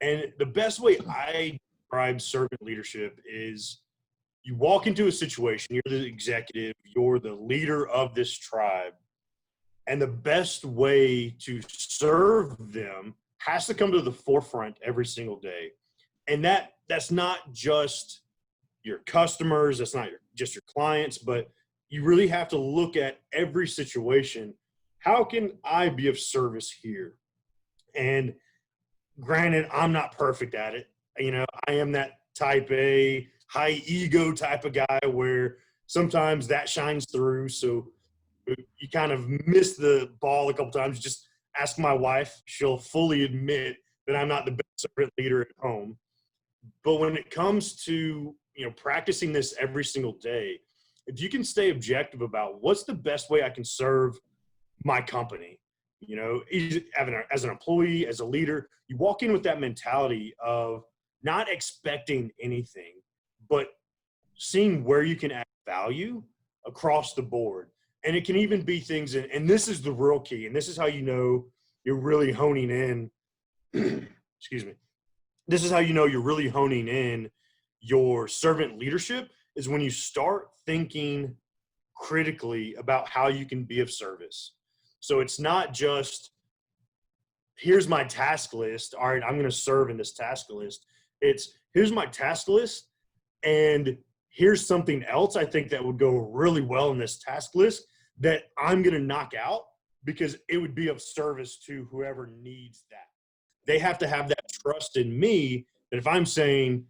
And the best way I describe servant leadership is you walk into a situation, you're the executive, you're the leader of this tribe, and the best way to serve them has to come to the forefront every single day. And that's not just your customers, that's not just your clients, but you really have to look at every situation. How can I be of service here? And granted, I'm not perfect at it. I am that type A, high ego type of guy where sometimes that shines through. So you kind of miss the ball a couple times. Just ask my wife. She'll fully admit that I'm not the best servant leader at home. But when it comes to, practicing this every single day, if you can stay objective about what's the best way I can serve my company, as an employee, as a leader, you walk in with that mentality of not expecting anything, but seeing where you can add value across the board. And it can even be things, and this is the real key, and this is how you're really honing in, excuse me, this is how you're really honing in your servant leadership, is when you start thinking critically about how you can be of service. So it's not just, here's my task list. All right, I'm going to serve in this task list. It's, here's my task list, and here's something else I think that would go really well in this task list that I'm going to knock out because it would be of service to whoever needs that. They have to have that trust in me that if I'm saying,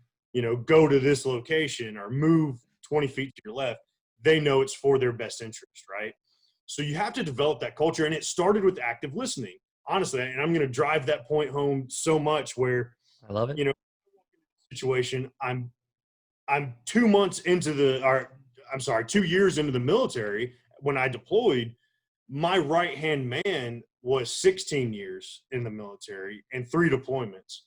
go to this location or move 20 feet to your left, they know it's for their best interest, right? So you have to develop that culture, and it started with active listening, honestly. And I'm going to drive that point home so much where, I love it. Situation, I'm 2 months into 2 years into the military when I deployed. My right-hand man was 16 years in the military and 3 deployments.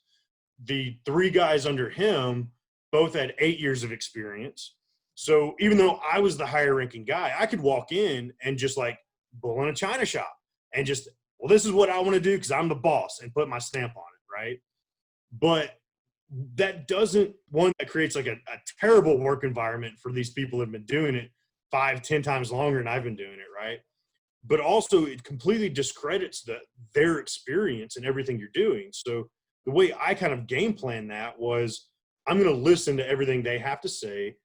The 3 guys under him both had 8 years of experience. So even though I was the higher ranking guy, I could walk in and just like bull in a china shop and just, well, this is what I want to do because I'm the boss, and put my stamp on it, right? But that doesn't, one, that creates like a terrible work environment for these people that have been doing it 5-10 times longer than I've been doing it, right? But also it completely discredits their experience and everything you're doing. So the way I kind of game plan that was, I'm going to listen to everything they have to say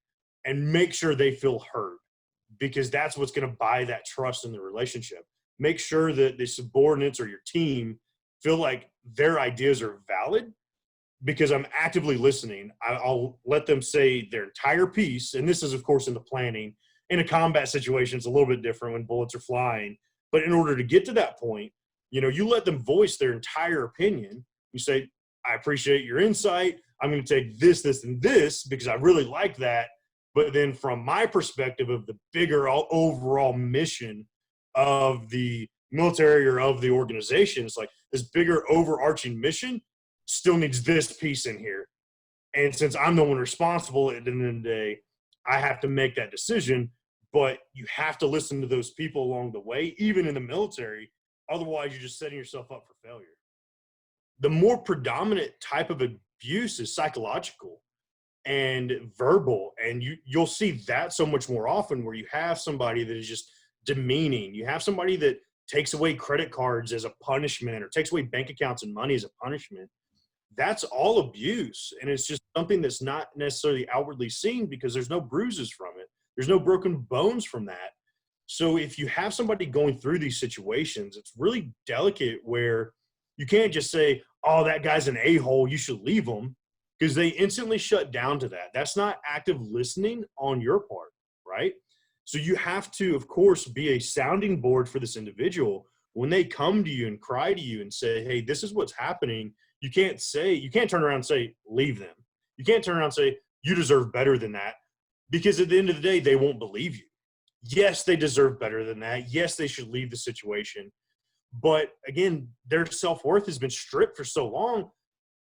and make sure they feel heard, because that's what's going to buy that trust in the relationship. Make sure that the subordinates or your team feel like their ideas are valid, because I'm actively listening. I'll let them say their entire piece. And this is, of course, in the planning. In a combat situation, it's a little bit different when bullets are flying. But in order to get to that point, you let them voice their entire opinion. You say, I appreciate your insight. I'm going to take this, this, and this because I really like that. But then from my perspective of the bigger overall mission of the military or of the organization, it's like this bigger overarching mission still needs this piece in here. And since I'm the one responsible at the end of the day, I have to make that decision. But you have to listen to those people along the way, even in the military. Otherwise, you're just setting yourself up for failure. The more predominant type of abuse is psychological and verbal. And you'll see that so much more often, where you have somebody that is just demeaning. You have somebody that takes away credit cards as a punishment, or takes away bank accounts and money as a punishment. That's all abuse. And it's just something that's not necessarily outwardly seen because there's no bruises from it. There's no broken bones from that. So if you have somebody going through these situations, it's really delicate, where you can't just say, oh, that guy's an a-hole, you should leave him, because they instantly shut down to that. That's not active listening on your part, right? So you have to, of course, be a sounding board for this individual. When they come to you and cry to you and say, hey, this is what's happening, you can't turn around and say, leave them. You can't turn around and say, you deserve better than that, because at the end of the day, they won't believe you. Yes, they deserve better than that. Yes, they should leave the situation. But again, their self-worth has been stripped for so long.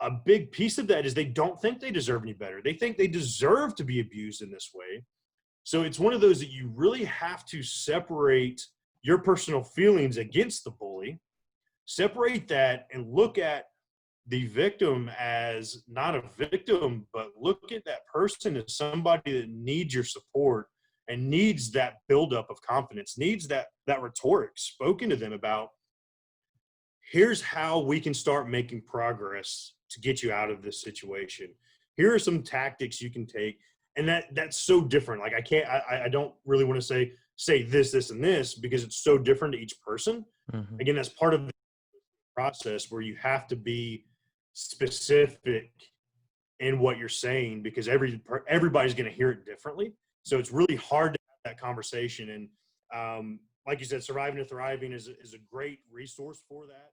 A big piece of that is they don't think they deserve any better. They think they deserve to be abused in this way. So it's one of those that you really have to separate your personal feelings against the bully, separate that, and look at the victim as not a victim, but look at that person as somebody that needs your support and needs that buildup of confidence, needs that rhetoric spoken to them about, here's how we can start making progress to get you out of this situation. Here are some tactics you can take. And that's so different. Like I don't really want to say this, and this, because it's so different to each person. Mm-hmm. Again, that's part of the process where you have to be specific in what you're saying, because everybody's going to hear it differently. So it's really hard to have that conversation. And like you said, Surviving to Thriving is a great resource for that.